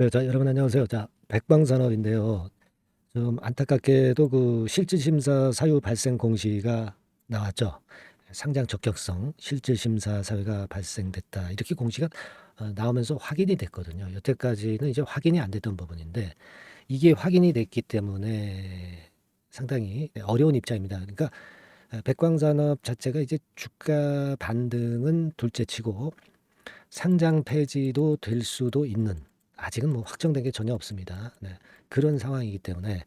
네, 자, 여러분 안녕하세요. 자, 백방산업인데요. 좀 안타깝게도 그 실질심사 사유 발생 공시가 나왔죠. 상장 적격성 실질심사 사유가 발생됐다. 이렇게 공시가 나오면서 확인이 됐거든요. 여태까지는 이제 확인이 안 됐던 부분인데 이게 확인이 됐기 때문에 상당히 어려운 입장입니다. 그러니까 백광산업 자체가 이제 주가 반등은 둘째치고 상장 폐지도 될 수도 있는, 아직은 뭐 확정된 게 전혀 없습니다. 네. 그런 상황이기 때문에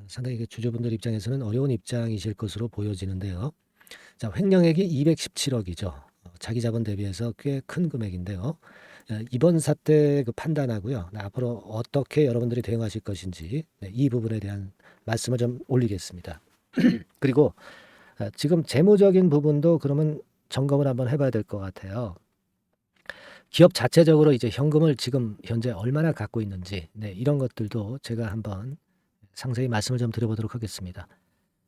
상당히 그 주주분들 입장에서는 어려운 입장이실 것으로 보여지는데요. 자, 횡령액이 217억이죠. 자기 자본 대비해서 꽤 큰 금액인데요. 이번 사태 그 판단하고요. 앞으로 어떻게 여러분들이 대응하실 것인지, 네, 이 부분에 대한 말씀을 좀 올리겠습니다. 그리고 지금 재무적인 부분도 그러면 점검을 한번 해봐야 될 것 같아요. 기업 자체적으로 이제 현금을 지금 현재 얼마나 갖고 있는지, 네, 이런 것들도 제가 한번 상세히 말씀을 좀 드려보도록 하겠습니다.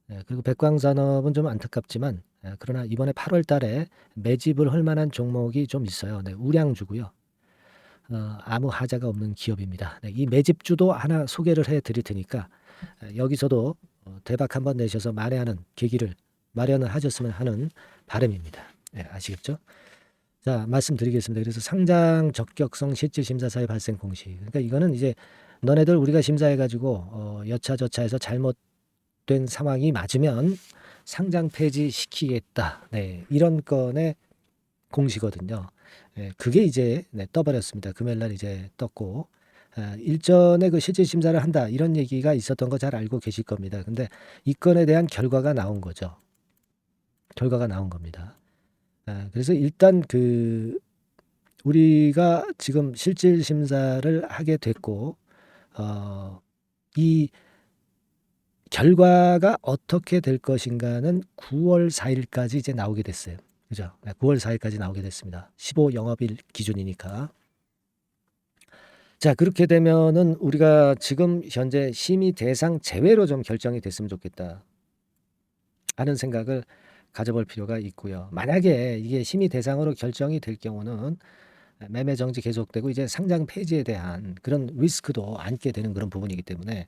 네, 그리고 백광산업은 좀 안타깝지만, 그러나 이번에 8월 달에 매집을 할 만한 종목이 좀 있어요. 네, 우량주고요. 아무 하자가 없는 기업입니다. 네, 이 매집주도 하나 소개를 해 드릴 테니까 여기서도 대박 한번 내셔서 만회하는 계기를 마련을 하셨으면 하는 바람입니다. 네, 아시겠죠? 자, 말씀드리겠습니다. 그래서 상장 적격성 실질심사 사유 발생 공시. 그러니까 이거는 이제 너네들 우리가 심사해가지고 여차저차해서 잘못된 상황이 맞으면 상장 폐지 시키겠다. 네, 이런 건의 공시거든요. 네, 그게 이제 떠버렸습니다. 금요일날 이제 떴고 일전에 그 실질심사를 한다 이런 얘기가 있었던 거 잘 알고 계실 겁니다. 근데 이 건에 대한 결과가 나온 거죠. 결과가 나온 겁니다. 그래서 일단 그 우리가 지금 실질 심사를 하게 됐고, 이 결과가 어떻게 될 것인가는 9월 4일까지 이제 나오게 됐어요. 그죠? 9월 4일까지 나오게 됐습니다. 15 영업일 기준이니까. 자, 그렇게 되면은 우리가 지금 현재 심의 대상 제외로 좀 결정이 됐으면 좋겠다 하는 생각을 가져볼 필요가 있고요. 만약에 이게 심의 대상으로 결정이 될 경우는 매매 정지 계속되고 이제 상장 폐지에 대한 그런 리스크도 안게 되는 그런 부분이기 때문에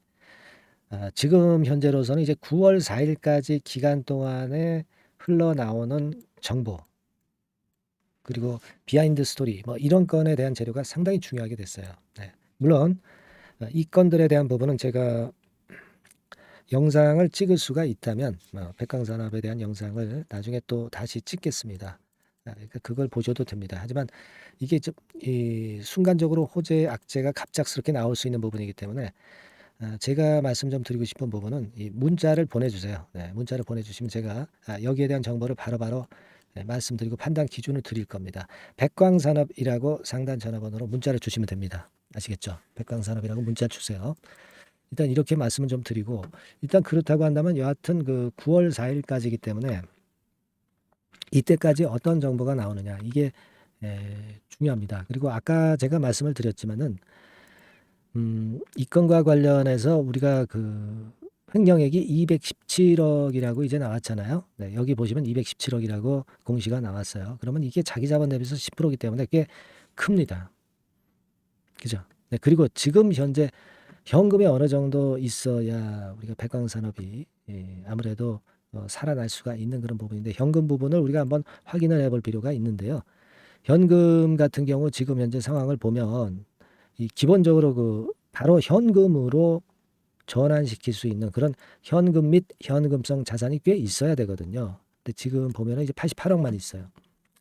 지금 현재로서는 이제 9월 4일까지 기간 동안에 흘러나오는 정보 그리고 비하인드 스토리 뭐 이런 건에 대한 재료가 상당히 중요하게 됐어요. 네. 물론 이 건들에 대한 부분은 제가 영상을 찍을 수가 있다면 백광산업에 대한 영상을 나중에 또 다시 찍겠습니다. 그러니까 그걸 보셔도 됩니다. 하지만 이게 좀 이 순간적으로 호재, 악재가 갑작스럽게 나올 수 있는 부분이기 때문에 제가 말씀 좀 드리고 싶은 부분은 이 문자를 보내주세요. 네, 문자를 보내주시면 제가 여기에 대한 정보를 바로바로 말씀드리고 판단 기준을 드릴 겁니다. 백광산업이라고 상단 전화번호로 문자를 주시면 됩니다. 아시겠죠? 백광산업이라고 문자 주세요. 일단 이렇게 말씀을 좀 드리고 일단 그렇다고 한다면 여하튼 그 9월 4일까지이기 때문에 이때까지 어떤 정보가 나오느냐 이게 중요합니다. 그리고 아까 제가 말씀을 드렸지만은 이 건과 관련해서 우리가 그 횡령액이 217억이라고 이제 나왔잖아요. 네, 여기 보시면 217억이라고 공시가 나왔어요. 그러면 이게 자기 자본 대비해서 10%이기 때문에 꽤 큽니다. 그죠? 네, 그리고 지금 현재 현금이 어느 정도 있어야 우리가 백광산업이 아무래도 살아날 수가 있는 그런 부분인데 현금 부분을 우리가 한번 확인을 해볼 필요가 있는데요. 현금 같은 경우 지금 현재 상황을 보면 이 기본적으로 그 바로 현금으로 전환시킬 수 있는 그런 현금 및 현금성 자산이 꽤 있어야 되거든요. 근데 지금 보면은 이제 88억만 있어요.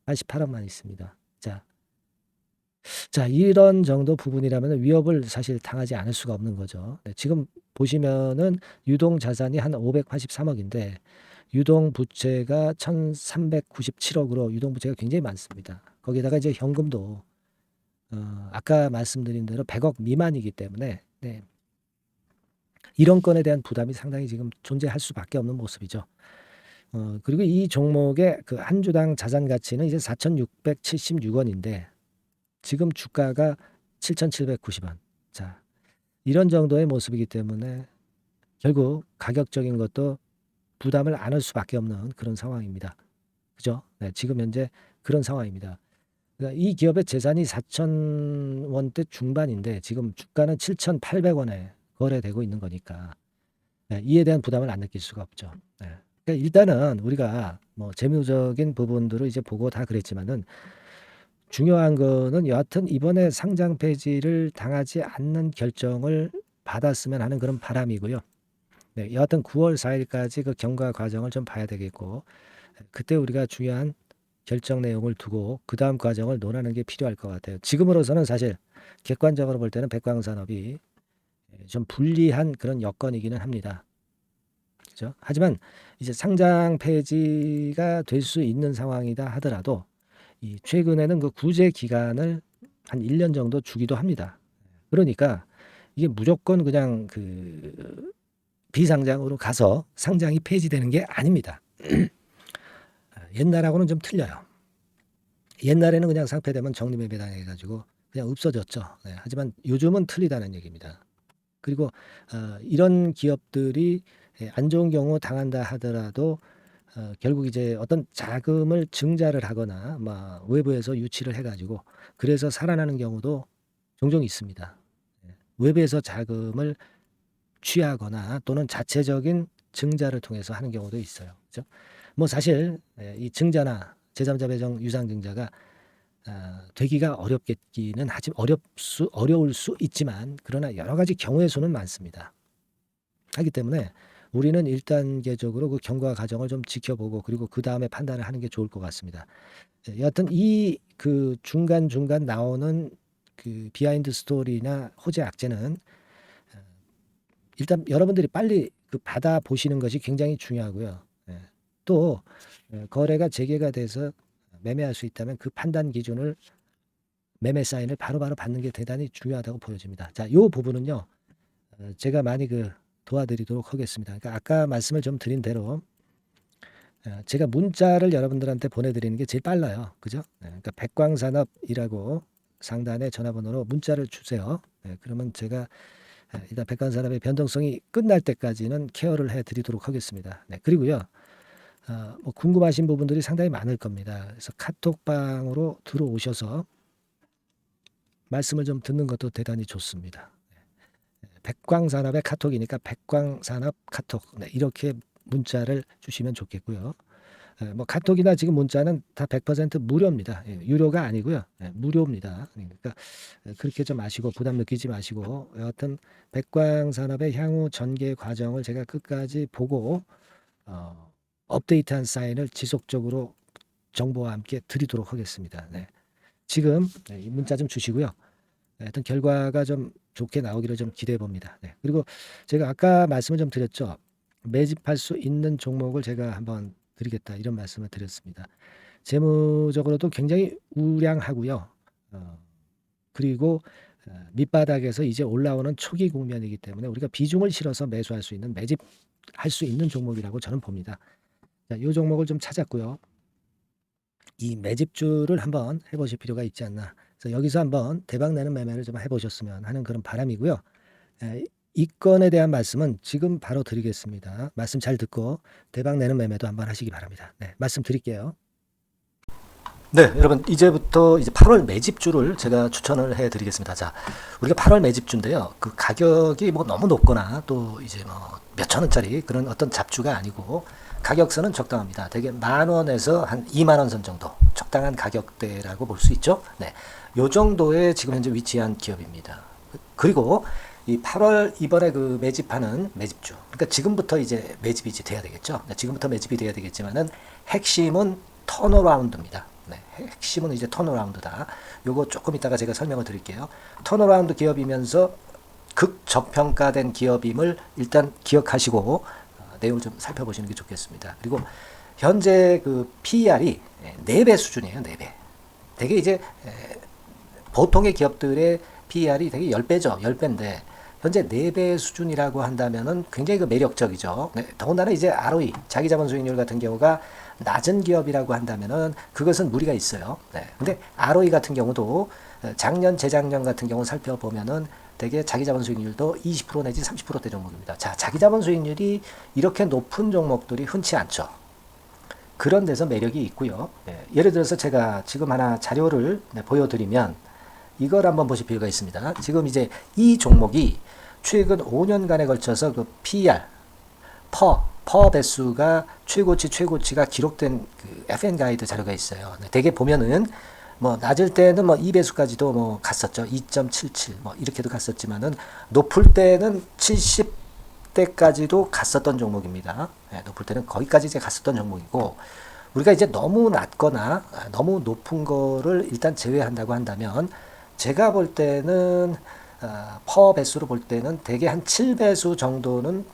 88억만 있습니다. 자, 이런 정도 부분이라면 위협을 사실 당하지 않을 수가 없는 거죠. 네, 지금 보시면은 유동 자산이 한 583억인데 유동 부채가 1,397억으로 유동 부채가 굉장히 많습니다. 거기다가 이제 현금도 아까 말씀드린 대로 100억 미만이기 때문에 네, 이런 건에 대한 부담이 상당히 지금 존재할 수밖에 없는 모습이죠. 그리고 이 종목의 그 한 주당 자산 가치는 이제 4,676원인데 지금 주가가 7,790원. 자, 이런 정도의 모습이기 때문에 결국 가격적인 것도 부담을 안 할 수밖에 없는 그런 상황입니다. 그죠? 네, 지금 현재 그런 상황입니다. 그러니까 이 기업의 재산이 4,000원대 중반인데 지금 주가는 7,800원에 거래되고 있는 거니까 이에 대한 부담을 안 느낄 수가 없죠. 그러니까 일단은 우리가 뭐 재무적인 부분들을 이제 보고 다 그랬지만은 중요한 거는 여하튼 이번에 상장 폐지를 당하지 않는 결정을 받았으면 하는 그런 바람이고요. 여하튼 9월 4일까지 그 경과 과정을 좀 봐야 되겠고 그때 우리가 중요한 결정 내용을 두고 그 다음 과정을 논하는 게 필요할 것 같아요. 지금으로서는 사실 객관적으로 볼 때는 백광산업이 좀 불리한 그런 여건이기는 합니다. 그죠? 하지만 이제 상장 폐지가 될 수 있는 상황이다 하더라도 이 최근에는 그 구제 기간을 한 1년 정도 주기도 합니다. 그러니까 이게 무조건 그냥 그 비상장으로 가서 상장이 폐지되는 게 아닙니다. 옛날하고는 좀 틀려요. 옛날에는 그냥 상폐되면 정리매매당해가지고 그냥 없어졌죠. 하지만 요즘은 틀리다는 얘기입니다. 그리고 이런 기업들이 안 좋은 경우 당한다 하더라도 결국 이제 어떤 자금을 증자를 하거나 외부에서 유치를 해가지고 그래서 살아나는 경우도 종종 있습니다. 외부에서 자금을 취하거나 또는 자체적인 증자를 통해서 하는 경우도 있어요. 그죠? 뭐 사실 이 증자나 제3자 배정 유상증자가 되기가 어렵겠기는 하지 어려울 수 있지만 그러나 여러 가지 경우의 수는 많습니다. 하기 때문에 우리는 1단계적으로 그 경과 과정을 좀 지켜보고 그리고 그 다음에 판단을 하는 게 좋을 것 같습니다. 여하튼 이 그 중간중간 나오는 그 비하인드 스토리나 호재 악재는 일단 여러분들이 빨리 그 받아 보시는 것이 굉장히 중요하고요. 또 거래가 재개가 돼서 매매할 수 있다면 그 판단 기준을 매매 사인을 바로바로 받는 게 대단히 중요하다고 보여집니다. 자, 요 부분은요. 제가 많이 그 도와드리도록 하겠습니다. 그러니까 아까 말씀을 좀 드린 대로 제가 문자를 여러분들한테 보내드리는 게 제일 빨라요. 그죠? 그러니까 백광산업이라고 상단에 전화번호로 문자를 주세요. 그러면 제가 일단 백광산업의 변동성이 끝날 때까지는 케어를 해드리도록 하겠습니다. 그리고요. 뭐 궁금하신 부분들이 상당히 많을 겁니다. 그래서 카톡방으로 들어오셔서 말씀을 좀 듣는 것도 대단히 좋습니다. 백광산업의 카톡이니까 백광산업 카톡 이렇게 문자를 주시면 좋겠고요. 뭐 카톡이나 지금 문자는 다 100% 무료입니다. 유료가 아니고요. 무료입니다. 그러니까 그렇게 좀 아시고 부담 느끼지 마시고 여하튼 백광산업의 향후 전개 과정을 제가 끝까지 보고 업데이트한 사인을 지속적으로 정보와 함께 드리도록 하겠습니다. 지금 이 문자 좀 주시고요. 하여튼 결과가 좀 좋게 나오기를 좀 기대해 봅니다. 그리고 제가 아까 말씀을 좀 드렸죠. 매집할 수 있는 종목을 제가 한번 드리겠다 이런 말씀을 드렸습니다. 재무적으로도 굉장히 우량하고요. 그리고 밑바닥에서 이제 올라오는 초기 국면이기 때문에 우리가 비중을 실어서 매수할 수 있는 매집할 수 있는 종목이라고 저는 봅니다. 자, 이 종목을 좀 찾았고요. 이 매집주를 한번 해보실 필요가 있지 않나. 그래서 여기서 한번 대박 내는 매매를 좀 해보셨으면 하는 그런 바람이고요. 이 건에 대한 말씀은 지금 바로 드리겠습니다. 말씀 잘 듣고 대박 내는 매매도 한번 하시기 바랍니다. 말씀 드릴게요. 네, 여러분 이제부터 이제 8월 매집주를 제가 추천을 해드리겠습니다. 자, 우리가 8월 매집주인데요. 그 가격이 뭐 너무 높거나 또 이제 뭐 몇천 원짜리 그런 어떤 잡주가 아니고 가격선은 적당합니다. 대개 10,000원에서 한 20,000원 선 정도 적당한 가격대라고 볼 수 있죠. 요 정도의 지금 현재 위치한 기업입니다. 그리고 이 8월 이번에 그 매집하는 매집주, 그러니까 지금부터 이제 매집이 이제 돼야 되겠죠. 지금부터 매집이 돼야 되겠지만은 핵심은 턴어라운드입니다. 핵심은 이제 턴어라운드다. 요거 조금 이따가 제가 설명을 드릴게요. 턴어라운드 기업이면서 극저평가된 기업임을 일단 기억하시고 내용을 좀 살펴보시는 게 좋겠습니다. 그리고 현재 그 PER이 4배 수준이에요. 4배. 되게 이제 보통의 기업들의 PER이 되게 10배죠. 10배인데 현재 4배 수준이라고 한다면은 굉장히 그 매력적이죠. 더군다나 이제 ROE, 자기자본 수익률 같은 경우가 낮은 기업이라고 한다면은 그것은 무리가 있어요. 근데 ROE 같은 경우도 작년, 재작년 같은 경우 살펴보면은 되게 자기자본 수익률도 20% 내지 30%대 종목입니다. 자, 자기자본 수익률이 이렇게 높은 종목들이 흔치 않죠. 그런 데서 매력이 있고요. 예를 들어서 제가 지금 하나 자료를 보여드리면 이걸 한번 보실 필요가 있습니다. 지금 이제 이 종목이 최근 5년간에 걸쳐서 그 PER, 퍼 배수가 최고치가 기록된 그 FN 가이드 자료가 있어요. 대개 보면은 뭐 낮을 때는 뭐 2배수까지도 뭐 갔었죠. 2.77 뭐 이렇게도 갔었지만은 높을 때는 70대까지도 갔었던 종목입니다. 높을 때는 거기까지 이제 갔었던 종목이고, 우리가 이제 너무 낮거나 너무 높은 거를 일단 제외한다고 한다면, 제가 볼 때는 퍼 배수로 볼 때는 대개 한 7배수 정도는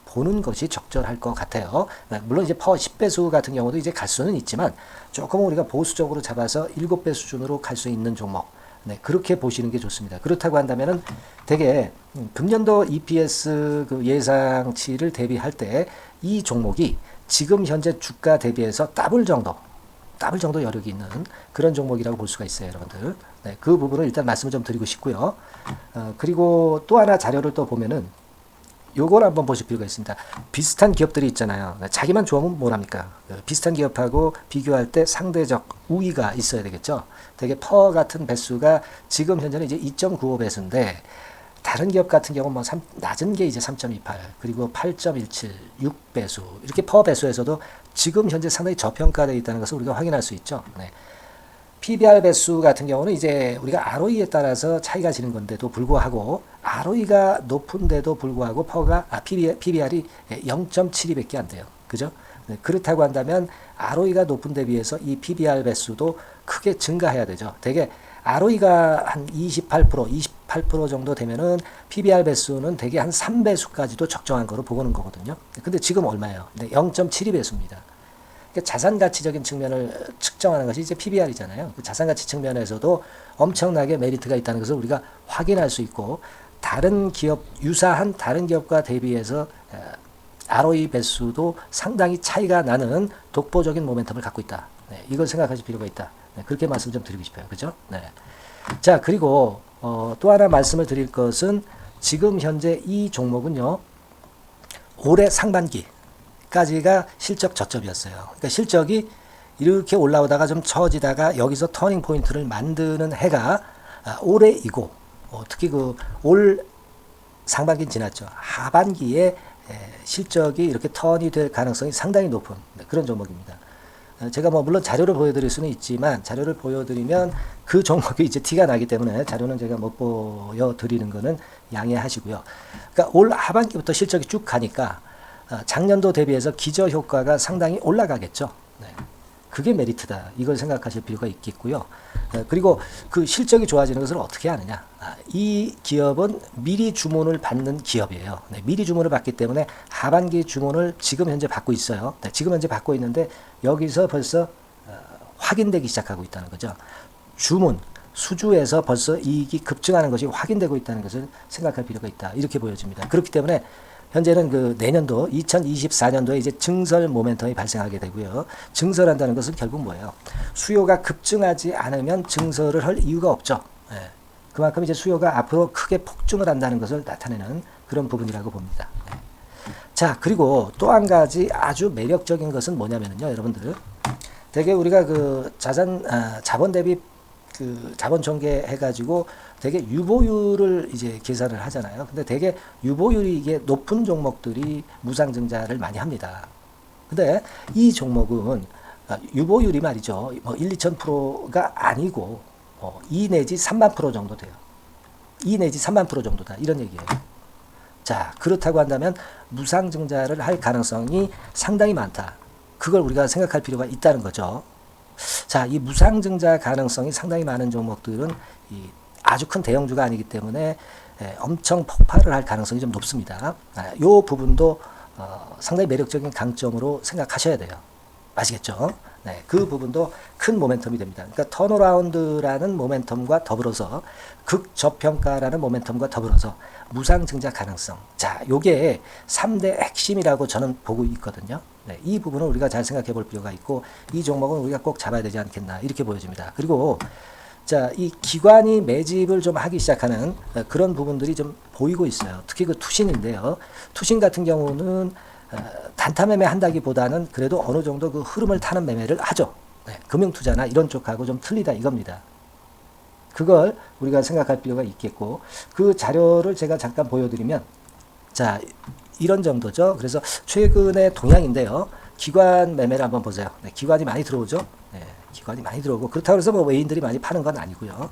보는 것이 적절할 것 같아요. 물론 이제 퍼 10배수 같은 경우도 이제 갈 수는 있지만, 조금 우리가 보수적으로 잡아서 7배 수준으로 갈 수 있는 종목, 그렇게 보시는 게 좋습니다. 그렇다고 한다면은 되게 금년도 EPS 그 예상치를 대비할 때 이 종목이 지금 현재 주가 대비해서 더블 정도 여력이 있는 그런 종목이라고 볼 수가 있어요, 여러분들. 그 부분을 일단 말씀을 좀 드리고 싶고요. 그리고 또 하나 자료를 또 보면은 요걸 한번 보실 필요가 있습니다. 비슷한 기업들이 있잖아요. 자기만 좋으면 뭐랍니까? 비슷한 기업하고 비교할 때 상대적 우위가 있어야 되겠죠. 되게 퍼 같은 배수가 지금 현재는 이제 2.95배수인데, 다른 기업 같은 경우는 뭐 낮은 게 이제 3.28, 그리고 8.17, 6배수, 이렇게 퍼 배수에서도 지금 현재 상당히 저평가되어 있다는 것을 우리가 확인할 수 있죠. PBR 배수 같은 경우는 이제 우리가 ROE에 따라서 차이가 지는 건데도 불구하고, ROE가 높은데도 불구하고 PBR이 0.72밖에 안 돼요. 그죠? 그렇다고 한다면 ROE가 높은 데 비해서 이 PBR 배수도 크게 증가해야 되죠. 되게 ROE가 한 28% 정도 되면은 PBR 배수는 되게 한 3배수까지도 적정한 거로 보고는 거거든요. 근데 지금 얼마예요? 0.72배수입니다. 자산 가치적인 측면을 측정하는 것이 이제 PBR이잖아요. 그 자산 가치 측면에서도 엄청나게 메리트가 있다는 것을 우리가 확인할 수 있고, 다른 기업, 유사한 다른 기업과 대비해서 ROE 배수도 상당히 차이가 나는 독보적인 모멘텀을 갖고 있다. 이걸 생각하실 필요가 있다. 그렇게 말씀 좀 드리고 싶어요. 그죠? 자, 그리고 또 하나 말씀을 드릴 것은, 지금 현재 이 종목은요, 올해 상반기까지가 실적 저점이었어요. 그러니까 실적이 이렇게 올라오다가 좀 처지다가 여기서 터닝 포인트를 만드는 해가 올해이고, 특히 그 올 상반기는 지났죠. 하반기에 실적이 이렇게 턴이 될 가능성이 상당히 높은 그런 종목입니다. 제가 뭐 물론 자료를 보여드릴 수는 있지만, 자료를 보여드리면 그 종목이 이제 티가 나기 때문에 자료는 제가 못 보여드리는 거는 양해하시고요. 그러니까 올 하반기부터 실적이 쭉 가니까 작년도 대비해서 기저 효과가 상당히 올라가겠죠. 그게 메리트다. 이걸 생각하실 필요가 있겠고요. 그리고 그 실적이 좋아지는 것을 어떻게 하느냐. 이 기업은 미리 주문을 받는 기업이에요. 미리 주문을 받기 때문에 하반기 주문을 지금 현재 받고 있어요. 지금 현재 받고 있는데 여기서 벌써 확인되기 시작하고 있다는 거죠. 주문, 수주에서 벌써 이익이 급증하는 것이 확인되고 있다는 것을 생각할 필요가 있다. 이렇게 보여집니다. 그렇기 때문에 현재는 그 내년도 2024년도에 이제 증설 모멘텀이 발생하게 되고요. 증설한다는 것은 결국 뭐예요? 수요가 급증하지 않으면 증설을 할 이유가 없죠. 그만큼 이제 수요가 앞으로 크게 폭증을 한다는 것을 나타내는 그런 부분이라고 봅니다. 자, 그리고 또 한 가지 아주 매력적인 것은 뭐냐면요, 여러분들. 되게 우리가 그 자본 대비 그 자본 전개해가지고 되게 유보율을 이제 계산을 하잖아요. 근데 되게 유보율이 이게 높은 종목들이 무상증자를 많이 합니다. 근데 이 종목은 유보율이 말이죠. 뭐 1,2,000%가 아니고 2 내지 3만 프로 정도 돼요. 2 내지 3만 프로 정도다. 이런 얘기예요. 자, 그렇다고 한다면 무상증자를 할 가능성이 상당히 많다. 그걸 우리가 생각할 필요가 있다는 거죠. 자, 이 무상증자 가능성이 상당히 많은 종목들은 아주 큰 대형주가 아니기 때문에 엄청 폭발을 할 가능성이 좀 높습니다. 이 부분도 상당히 매력적인 강점으로 생각하셔야 돼요. 아시겠죠? 그 부분도 큰 모멘텀이 됩니다. 그러니까 턴어라운드라는 모멘텀과 더불어서 극저평가라는 모멘텀과 더불어서 무상증자 가능성. 자, 요게 3대 핵심이라고 저는 보고 있거든요. 이 부분을 우리가 잘 생각해 볼 필요가 있고, 이 종목은 우리가 꼭 잡아야 되지 않겠나 이렇게 보여집니다. 그리고 자, 이 기관이 매집을 좀 하기 시작하는 그런 부분들이 좀 보이고 있어요. 특히 그 투신인데요. 투신 같은 경우는 단타 매매 한다기보다는 그래도 어느 정도 그 흐름을 타는 매매를 하죠. 네, 금융투자나 이런 쪽하고 좀 틀리다 이겁니다. 그걸 우리가 생각할 필요가 있겠고, 그 자료를 제가 잠깐 보여드리면, 자, 이런 정도죠. 그래서 최근의 동향인데요. 기관 매매를 한번 보세요. 네, 기관이 많이 들어오죠. 네, 기관이 많이 들어오고, 그렇다고 해서 뭐 외인들이 많이 파는 건 아니고요.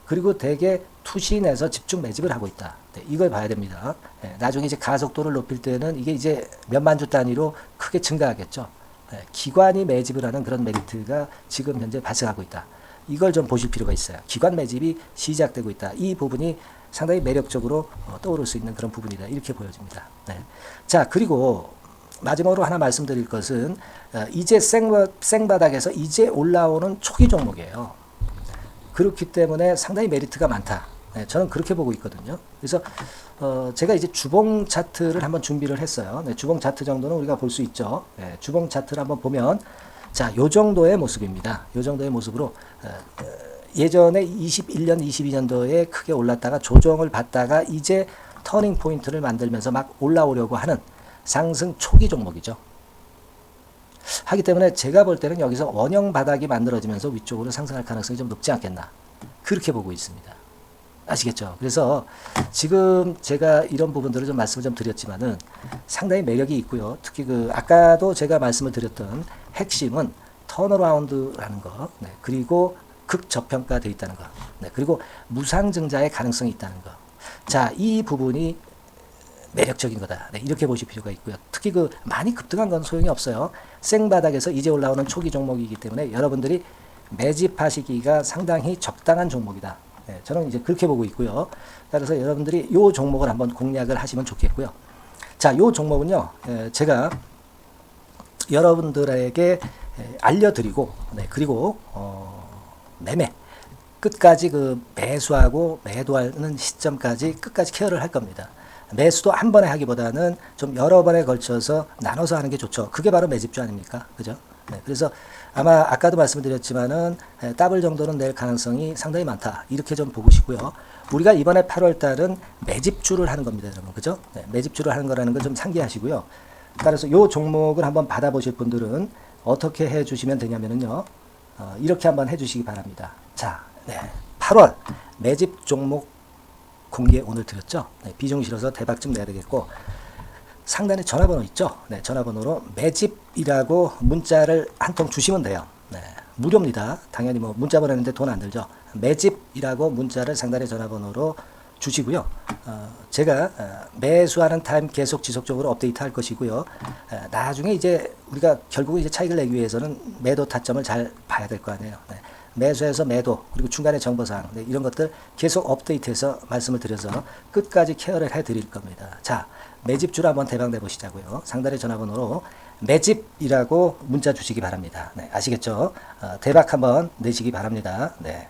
그리고 대개 투신해서 집중 매집을 하고 있다. 네, 이걸 봐야 됩니다. 네, 나중에 이제 가속도를 높일 때는 이게 이제 몇만 주 단위로 크게 증가하겠죠. 네, 기관이 매집을 하는 그런 메리트가 지금 현재 발생하고 있다. 이걸 좀 보실 필요가 있어요. 기관 매집이 시작되고 있다. 이 부분이 상당히 매력적으로 떠오를 수 있는 그런 부분이다. 이렇게 보여집니다. 네. 자, 그리고 마지막으로 하나 말씀드릴 것은 이제 생바닥에서 이제 올라오는 초기 종목이에요. 그렇기 때문에 상당히 메리트가 많다. 네, 저는 그렇게 보고 있거든요. 그래서 제가 이제 주봉 차트를 한번 준비를 했어요. 네, 주봉 차트 정도는 우리가 볼 수 있죠. 네, 주봉 차트를 한번 보면 자, 요 정도의 모습입니다. 요 정도의 모습으로 예전에 21년, 22년도에 크게 올랐다가 조정을 받다가 이제 터닝 포인트를 만들면서 막 올라오려고 하는 상승 초기 종목이죠. 하기 때문에 제가 볼 때는 여기서 원형 바닥이 만들어지면서 위쪽으로 상승할 가능성이 좀 높지 않겠나. 그렇게 보고 있습니다. 아시겠죠? 그래서 지금 제가 이런 부분들을 좀 말씀을 좀 드렸지만은 상당히 매력이 있고요. 특히 그 아까도 제가 말씀을 드렸던 핵심은 턴어라운드라는 거, 네, 그리고 극저평가되어 있다는 거, 네, 그리고 무상증자의 가능성이 있다는 거. 자, 이 부분이 매력적인 거다. 네, 이렇게 보실 필요가 있고요. 특히 그 많이 급등한 건 소용이 없어요. 생바닥에서 이제 올라오는 초기 종목이기 때문에 여러분들이 매집하시기가 상당히 적당한 종목이다. 네, 저는 이제 그렇게 보고 있고요. 따라서 여러분들이 이 종목을 한번 공략을 하시면 좋겠고요. 자, 이 종목은요, 제가 여러분들에게 알려드리고, 네, 그리고 매매 끝까지 그 매수하고 매도하는 시점까지 끝까지 케어를 할 겁니다. 매수도 한 번에 하기보다는 좀 여러 번에 걸쳐서 나눠서 하는 게 좋죠. 그게 바로 매집주 아닙니까? 그죠? 네, 그래서 아마 아까도 말씀드렸지만은 더블 정도는 낼 가능성이 상당히 많다. 이렇게 좀 보시고요. 우리가 이번에 8월 달은 매집주를 하는 겁니다, 여러분. 그죠? 네, 매집주를 하는 거라는 걸 좀 상기하시고요. 따라서 이 종목을 한번 받아보실 분들은 어떻게 해 주시면 되냐면요. 이렇게 한번 해 주시기 바랍니다. 자, 네, 8월 매집 종목 공개 오늘 드렸죠. 네, 비중 실어서 대박 좀 내야 되겠고, 상단에 전화번호 있죠. 네, 전화번호로 매집이라고 문자를 한 통 주시면 돼요. 네, 무료입니다. 당연히 뭐 문자 보내는데 돈 안 들죠. 매집이라고 문자를 상단의 전화번호로 주시고요. 제가 매수하는 타임 계속 지속적으로 업데이트 할 것이고요. 나중에 이제 우리가 결국 이제 차익을 내기 위해서는 매도 타점을 잘 봐야 될 거 아니에요. 네. 매수해서 매도, 그리고 중간에 정보사항, 네, 이런 것들 계속 업데이트해서 말씀을 드려서 끝까지 케어를 해드릴 겁니다. 자, 매집주를 한번 대박 내보시자고요. 상단의 전화번호로 매집이라고 문자 주시기 바랍니다. 네, 아시겠죠? 대박 한번 내시기 바랍니다. 네.